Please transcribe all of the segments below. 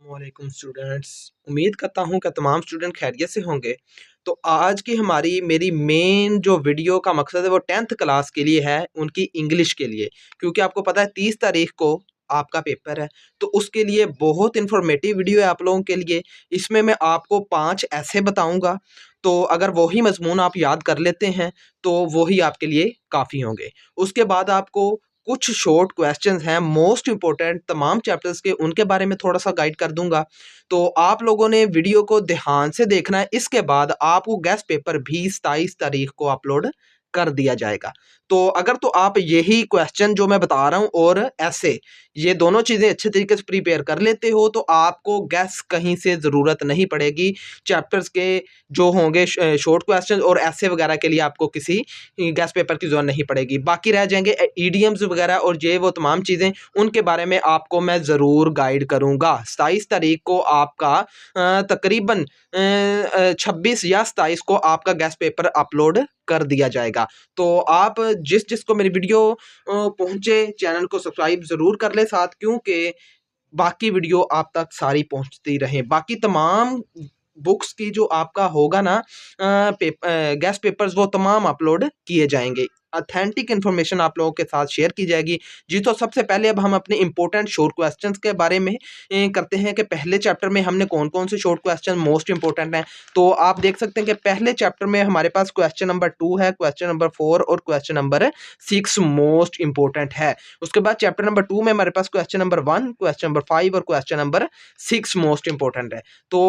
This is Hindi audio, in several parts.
वालेकुम स्टूडेंट्स। उम्मीद करता हूँ कि तमाम स्टूडेंट खैरियत से होंगे। तो आज की हमारी मेरी मेन जो वीडियो का मकसद है वो 10th क्लास के लिए है, उनकी इंग्लिश के लिए। क्योंकि आपको पता है 30 तारीख को आपका पेपर है, तो उसके लिए बहुत इन्फॉर्मेटिव वीडियो है आप लोगों के लिए। इसमें मैं आपको 5 ऐसे बताऊंगा, तो अगर वही मजमून आप याद कर लेते हैं तो वही आपके लिए काफ़ी होंगे। उसके बाद आपको कुछ शॉर्ट क्वेश्चंस हैं मोस्ट इंपॉर्टेंट तमाम चैप्टर्स के, उनके बारे में थोड़ा सा गाइड कर दूंगा। तो आप लोगों ने वीडियो को ध्यान से देखना है। इसके बाद आपको गेस्ट पेपर भी 27 तारीख को अपलोड कर दिया जाएगा। तो अगर तो आप यही क्वेश्चन जो मैं बता रहा हूँ और ऐसे ये दोनों चीज़ें अच्छे तरीके से प्रिपेयर कर लेते हो तो आपको गैस कहीं से ज़रूरत नहीं पड़ेगी। चैप्टर्स के जो होंगे शॉर्ट क्वेश्चन और ऐसे वगैरह के लिए आपको किसी गैस पेपर की ज़रूरत नहीं पड़ेगी। बाकी रह जाएंगे ईडीएम्स वगैरह और ये वो तमाम चीज़ें, उनके बारे में आपको मैं ज़रूर गाइड करूँगा। 27 तारीख को आपका तकरीबन 26 या 27 को आपका गैस पेपर अपलोड कर दिया जाएगा। तो आप जिसको मेरी वीडियो पहुँचे, चैनल को सब्सक्राइब ज़रूर कर ले साथ, क्योंकि बाकी वीडियो आप तक सारी पहुँचती रहे। बाकी तमाम बुक्स की जो आपका होगा ना गेस्ट पेपर्स, वो तमाम अपलोड किए जाएंगे। ऑथेंटिक इन्फॉर्मेशन आप लोगों के साथ शेयर की जाएगी जी। तो सबसे पहले अब हम अपने इंपॉर्टेंट शॉर्ट क्वेश्चंस के बारे में करते हैं कि पहले चैप्टर में हमने कौन कौन से शॉर्ट क्वेश्चन मोस्ट इंपॉर्टेंट हैं। तो आप देख सकते हैं कि पहले चैप्टर में हमारे पास क्वेश्चन नंबर 2 है, क्वेश्चन नंबर 4 और क्वेश्चन नंबर 6 मोस्ट इंपॉर्टेंट है। उसके बाद चैप्टर नंबर 2 में हमारे पास क्वेश्चन नंबर 1, क्वेश्चन नंबर 5 और क्वेश्चन नंबर 6 मोस्ट इंपॉर्टेंट है। तो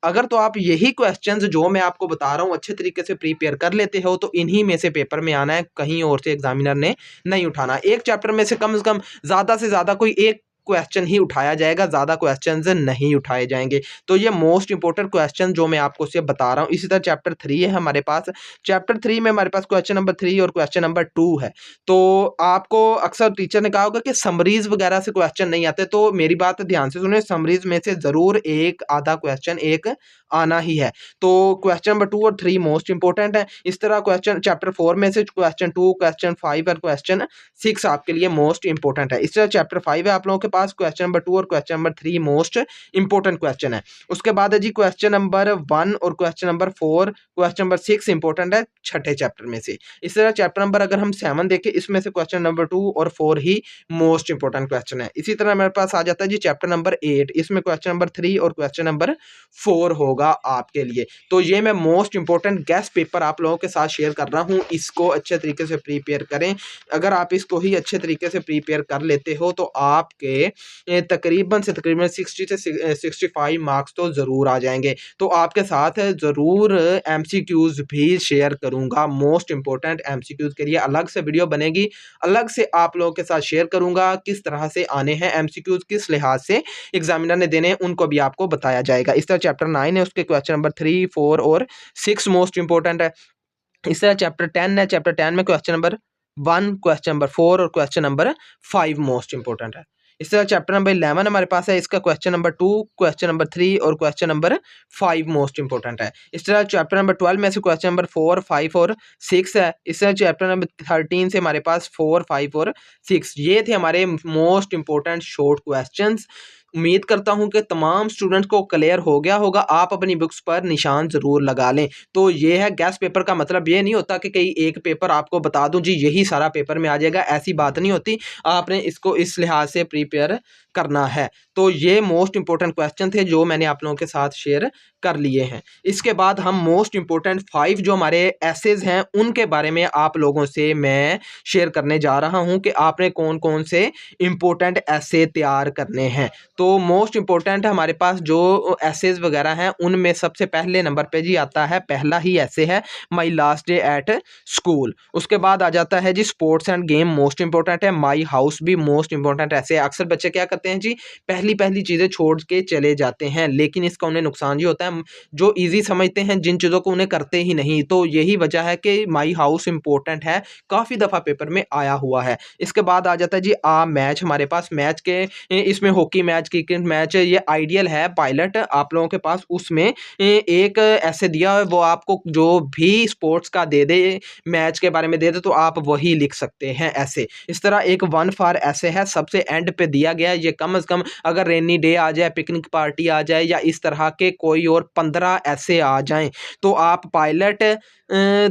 अगर तो आप यही क्वेश्चंस जो मैं आपको बता रहा हूँ अच्छे तरीके से प्रिपेयर कर लेते हो तो इन्हीं में से पेपर में आना है, कहीं और से एग्जामिनर ने नहीं उठाना। एक चैप्टर में से कम ज्यादा से ज्यादा कोई एक क्वेश्चन ही उठाया जाएगा, ज्यादा क्वेश्चंस नहीं उठाए जाएंगे। तो ये मोस्ट इंपोर्टेंट क्वेश्चन जो मैं आपको से बता रहा हूँ। इसी तरह चैप्टर 3 है हमारे पास। चैप्टर 3 में हमारे पास क्वेश्चन नंबर 3 और क्वेश्चन नंबर 2 है। तो आपको अक्सर टीचर ने कहा होगा कि समरीज वगैरह से क्वेश्चन नहीं आते, तो मेरी बात ध्यान से सुने, समरीज में से जरूर एक आधा क्वेश्चन एक आना ही है। तो क्वेश्चन नंबर 2 और 3 मोस्ट इंपोर्टेंट है। इस तरह क्वेश्चन चैप्टर 4 में से क्वेश्चन 2, क्वेश्चन 5 और क्वेश्चन 6 आपके लिए मोस्ट इंपोर्टेंट है। इस तरह चैप्टर 5 है आप लोगों के पास, क्वेश्चन नंबर 2 और question number 3 most important question है। उसके बाद है जी क्वेश्चन नंबर 1 और question number 4, question number 6 important है छठे चैप्टर में से। इस तरह चैप्टर नंबर अगर हम 7 देखें, इसमें से क्वेश्चन नंबर 2 और 4 ही मोस्ट इंपोर्टेंट क्वेश्चन है। इसी तरह मेरे पास आ जाता है जी चैप्टर नंबर 8, इसमें क्वेश्चन नंबर 3 और क्वेश्चन नंबर 4 होगा आपके लिए। तो ये मैं मोस्ट इंपोर्टेंट गेस्ट पेपर आप लोगों के साथ शेयर कर रहा हूँ, इसको अच्छे तरीके से प्रिपेयर करें। अगर आप इसको ही अच्छे तरीके से प्रिपेयर कर लेते हो तो आपके तकरीबन से तकरीबन 60 से 65 मार्क्स तो ज़रूर आ जाएंगे। तो आपके साथ ज़रूर एमसीक्यूज़ भी शेयर करूँगा। मोस्ट इंपोर्टेंट एमसीक्यूज़ के लिए अलग से वीडियो बनेगी, अलग से आप लोगों के साथ शेयर करूँगा किस तरह से आने हैं एमसीक्यूज़, किस लिहाज से एग्जामिनर ने देने हैं, उनको भी आपको बताया जाएगा। इस तरह चैप्टर 9 है, उसके क्वेश्चन नंबर 3, 4 और 6 मोस्ट इंपोर्टेंट है। इस तरह चैप्टर 10 है, चैप्टर 10 में क्वेश्चन नंबर 1, क्वेश्चन नंबर 4 और क्वेश्चन नंबर 5 मोस्ट इंपोर्टेंट है। इस तरह चैप्टर नंबर 11 हमारे पास है, इसका क्वेश्चन नंबर 2, क्वेश्चन नंबर 3 और क्वेश्चन नंबर 5 मोस्ट इंपोर्टेंट है। इस तरह चैप्टर नंबर 12 में से क्वेश्चन नंबर 4, 5 और 6 है। इस तरह चैप्टर नंबर 13 से हमारे पास 4, 5 और 6 ये थे हमारे मोस्ट इंपोर्टेंट शॉर्ट क्वेश्चंस। उम्मीद करता हूं कि तमाम स्टूडेंट्स को क्लियर हो गया होगा। आप अपनी बुक्स पर निशान जरूर लगा लें। तो ये है गेस्ट पेपर का मतलब ये नहीं होता कि कहीं एक पेपर आपको बता दूं जी यही सारा पेपर में आ जाएगा, ऐसी बात नहीं होती। आपने इसको इस लिहाज से प्रिपेयर करना है। तो ये मोस्ट इंपोर्टेंट क्वेश्चन थे जो मैंने आप लोगों के साथ शेयर कर लिए हैं। इसके बाद हम मोस्ट इंपोर्टेंट 5 जो हमारे एसेज हैं उनके बारे में आप लोगों से मैं शेयर करने जा रहा हूं कि आपने कौन कौन से इंपोर्टेंट एसे तैयार करने हैं। तो मोस्ट इंपोर्टेंट हमारे पास जो एसेज वगैरह हैं उनमें सबसे पहले नंबर पे जी आता है, पहला ही ऐसे है my last day at school. उसके बाद आ जाता है जी sports and game, most important है। माई हाउस भी मोस्ट इंपोर्टेंट ऐसे। अक्सर बच्चे क्या करते हैं जी पहली पहली चीजें छोड़ के चले जाते हैं, लेकिन इसका उन्हें नुकसान ये होता है जो इजी समझते हैं जिन चीजों को उन्हें करते ही नहीं। तो यही वजह है कि माई हाउस इंपोर्टेंट है, काफी दफा पेपर में आया हुआ है। इसके बाद आ जाता है जी मैच, हमारे पास मैच के इसमें हॉकी मैच क्रिकेट मैच ये आइडियल है पायलट आप लोगों के पास, उसमें एक ऐसे दिया है वो आपको जो भी स्पोर्ट्स का दे दे, मैच के बारे में दे दे तो आप वही लिख सकते हैं ऐसे। इस तरह एक वन फॉर ऐसे है, सबसे एंड पे दिया गया है। ये कम से कम अगर रेनी डे आ जाए, पिकनिक पार्टी आ जाए या इस तरह के कोई और 15 ऐसे आ जाएं तो आप पायलट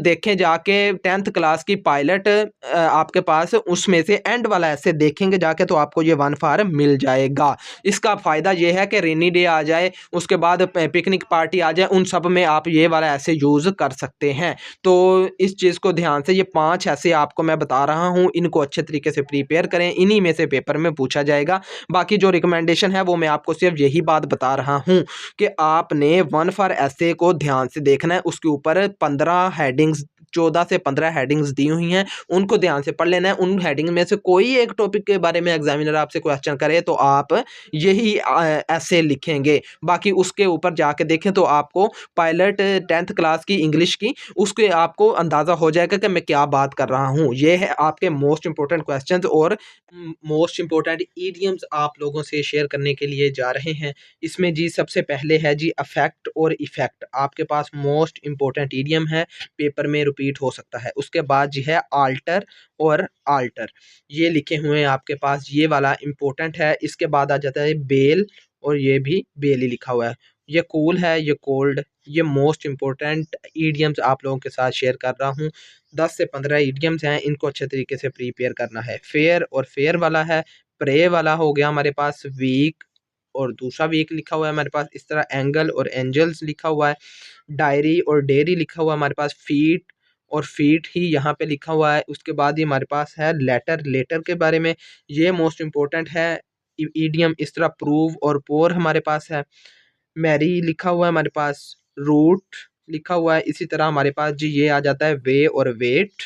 देखें जाके 10th क्लास की पायलट आपके पास उसमें से एंड वाला ऐसे देखेंगे जाके तो आपको ये वन फार मिल जाएगा। इसका फ़ायदा ये है कि रेनी डे आ जाए, उसके बाद पिकनिक पार्टी आ जाए, उन सब में आप ये वाला ऐसे यूज़ कर सकते हैं। तो इस चीज़ को ध्यान से, ये 5 ऐसे आपको मैं बता रहा हूँ, इनको अच्छे तरीके से प्रिपेयर करें, इन्हीं में से पेपर में पूछा जाएगा। बाकी जो रिकमेंडेशन है वो मैं आपको सिर्फ यही बात बता रहा हूँ कि आपने वन फॉर ऐसे को ध्यान से देखना है। उसके ऊपर 15 हेडिंग्स, 14 से 15 हेडिंग्स दी हुई हैं, उनको ध्यान से पढ़ लेना है। उन हेडिंग में से कोई एक टॉपिक के बारे में एग्जामिनर आपसे क्वेश्चन करे तो आप यही ऐसे लिखेंगे। बाकी उसके ऊपर जाके देखें तो आपको पायलट 10th क्लास की इंग्लिश की उसके आपको अंदाज़ा हो जाएगा कि मैं क्या बात कर रहा हूँ। ये है आपके मोस्ट इंपॉर्टेंट क्वेश्चंस और मोस्ट इंपॉर्टेंट ईडियम्स आप लोगों से शेयर करने के लिए जा रहे हैं। इसमें जी सबसे पहले है जी अफेक्ट और इफेक्ट, आपके पास मोस्ट इंपॉर्टेंट ईडियम है, पेपर में रिपीट हो सकता है। उसके बाद जी है आल्टर और आल्टर, ये लिखे हुए हैं आपके पास, ये वाला इंपॉर्टेंट है। इसके बाद आ जाता है बेल, और ये भी बेल ही लिखा हुआ है। ये कूल है, ये कोल्ड, ये मोस्ट इंपॉर्टेंट ईडियम्स आप लोगों के साथ शेयर कर रहा हूँ। 10 से 15 ईडियम्स हैं, इनको अच्छे तरीके से प्रिपेयर करना है। फेयर और फेयर वाला है, प्रे वाला हो गया हमारे पास, वीक और दूसरा वीक लिखा हुआ है हमारे पास। इस तरह एंगल और एंजल्स लिखा हुआ है, डायरी और डेयरी लिखा हुआ है हमारे पास, फीट और फीट ही यहाँ पे लिखा हुआ है। उसके बाद ही हमारे पास है लेटर, लेटर के बारे में ये मोस्ट इंपॉर्टेंट है ईडियम। इस तरह प्रूव और पोर हमारे पास है, मैरी लिखा हुआ है हमारे पास, रूट लिखा हुआ है। इसी तरह हमारे पास जी ये आ जाता है वे और वेट,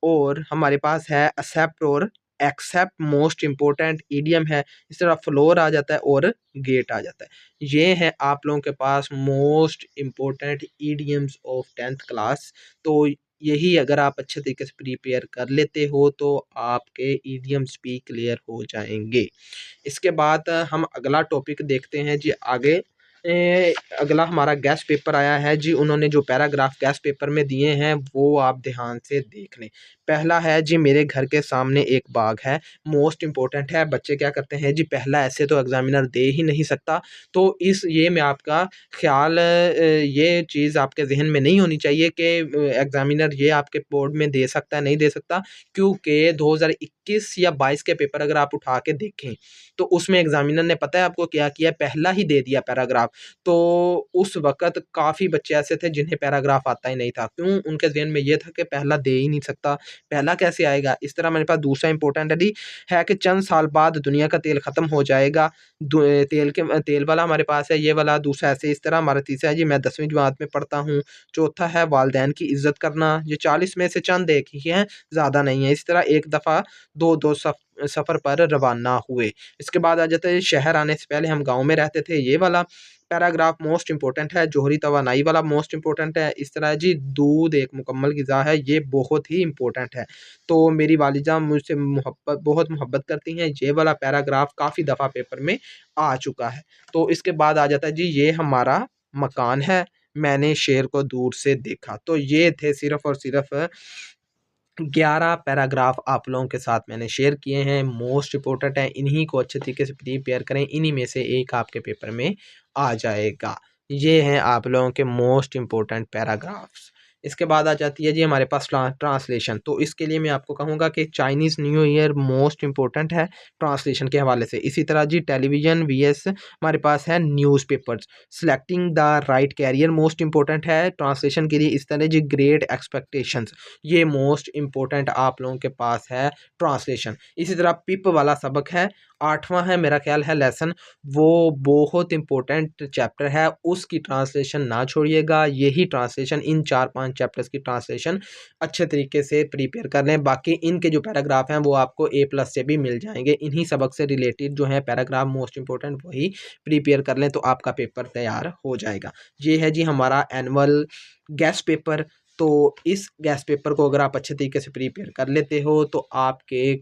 और हमारे पास है एक्सेप्ट और एक्सेप्ट, मोस्ट इंपॉर्टेंट ईडियम है। इस तरह फ्लोर आ जाता है और गेट आ जाता है। ये है आप लोगों के पास most important idioms of 10th class. तो यही अगर आप अच्छे तरीके से प्रिपेयर कर लेते हो तो आपके ईडियम्स भी क्लियर हो जाएंगे। इसके बाद हम अगला टॉपिक देखते हैं जी आगे। अगला हमारा गैस पेपर आया है जी, उन्होंने जो पैराग्राफ गैस पेपर में दिए हैं वो आप ध्यान से देख लें। पहला है जी मेरे घर के सामने एक बाग है, मोस्ट इंपॉर्टेंट है। बच्चे क्या करते हैं जी, पहला ऐसे तो एग्जामिनर दे ही नहीं सकता, तो इस ये में आपका ख्याल ये चीज़ आपके जहन में नहीं होनी चाहिए कि एग्जामिनर ये आपके बोर्ड में दे सकता है नहीं दे सकता, क्योंकि 2021 या 22 के पेपर अगर आप उठा के देखें तो उसमें एग्जामिनर ने पता है आपको क्या किया, पहला ही दे दिया पैराग्राफ। तो उस वक़्त काफ़ी बच्चे ऐसे थे जिन्हें पैराग्राफ आता ही नहीं था। क्यों? उनके ज़हन में ये था कि पहला दे ही नहीं सकता, पहला कैसे आएगा? इस तरह मेरे पास दूसरा इंपॉर्टेंट है कि चंद साल बाद दुनिया का तेल ख़त्म हो जाएगा। तेल वाला हमारे पास है, ये वाला दूसरा ऐसे। इस तरह हमारा तीसरा है जी मैं 10वीं जमात में पढ़ता हूँ। चौथा है वालिदैन की इज़्ज़त करना, ये 40 में से चंद एक ही हैं, ज़्यादा नहीं है। इस तरह एक दफ़ा दो सफ़र पर रवाना हुए। इसके बाद आ जाता है शहर आने से पहले हम गाँव में रहते थे, ये वाला पैराग्राफ मोस्ट इंपॉर्टेंट है। जोहरी तवानाई वाला मोस्ट इंपॉर्टेंट है। इस तरह जी दूध एक मुकम्मल ग़िज़ा है, ये बहुत ही इंपॉर्टेंट है। तो मेरी वालिदा मुझसे बहुत मोहब्बत करती हैं, ये वाला पैराग्राफ काफ़ी दफ़ा पेपर में आ चुका है। तो इसके बाद आ जाता है जी ये हमारा मकान है, मैंने शेर को दूर से देखा। तो ये थे सिर्फ़ और सिर्फ़ 11 पैराग्राफ आप लोगों के साथ मैंने शेयर किए हैं, मोस्ट इम्पोर्टेंट हैं। इन्हीं को अच्छे तरीके से प्रिपेयर करें, इन्हीं में से एक आपके पेपर में आ जाएगा। ये हैं आप लोगों के मोस्ट इम्पोर्टेंट पैराग्राफ्स। इसके बाद आ जाती है जी हमारे पास ट्रांसलेशन। तो इसके लिए मैं आपको कहूँगा कि Chinese new year most important है ट्रांसलेशन के हवाले से। इसी तरह जी टेलीविज़न वीएस हमारे पास है newspapers. Selecting the right career most important है ट्रांसलेशन के लिए। इस तरह जी ग्रेट एक्सपेक्टेशंस, ये मोस्ट इम्पोर्टेंट आप लोगों के पास है ट्रांसलेशन। इसी तरह पिप वाला सबक है, 8वां है मेरा ख्याल है लेसन, वो बहुत इम्पोर्टेंट चैप्टर है, उसकी ट्रांसलेशन ना छोड़िएगा। यही ट्रांसलेशन, इन 4-5 चैप्टर्स की ट्रांसलेशन अच्छे तरीके से प्रिपेयर कर लें। बाकी इनके जो पैराग्राफ हैं वो आपको A+ से भी मिल जाएंगे। इन्हीं सबक से रिलेटेड जो है पैराग्राफ मोस्ट इम्पोर्टेंट वही प्रिपेयर कर लें तो आपका पेपर तैयार हो जाएगा। ये है जी हमारा एनुअल गैस पेपर। तो इस गैस पेपर को अगर आप अच्छे तरीके से प्रिपेयर कर लेते हो तो आपके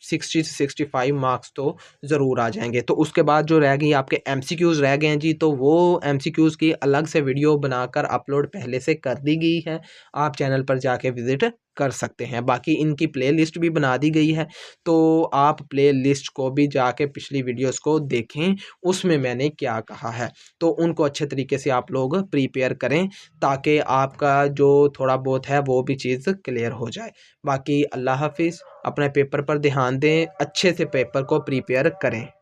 60 से 65 मार्क्स तो ज़रूर आ जाएंगे। तो उसके बाद जो रह गई आपके एमसीक्यूज़ रह गए हैं जी, तो वो एमसीक्यूज़ की अलग से वीडियो बनाकर अपलोड पहले से कर दी गई है, आप चैनल पर जाके विज़िट कर सकते हैं। बाकी इनकी प्लेलिस्ट भी बना दी गई है, तो आप प्लेलिस्ट को भी जाके पिछली वीडियोस को देखें, उसमें मैंने क्या कहा है, तो उनको अच्छे तरीके से आप लोग प्रिपेयर करें, ताकि आपका जो थोड़ा बहुत है वो भी चीज़ क्लियर हो जाए। बाकी अल्लाह हाफिज़, अपने पेपर पर ध्यान दें, अच्छे से पेपर को प्रिपेयर करें।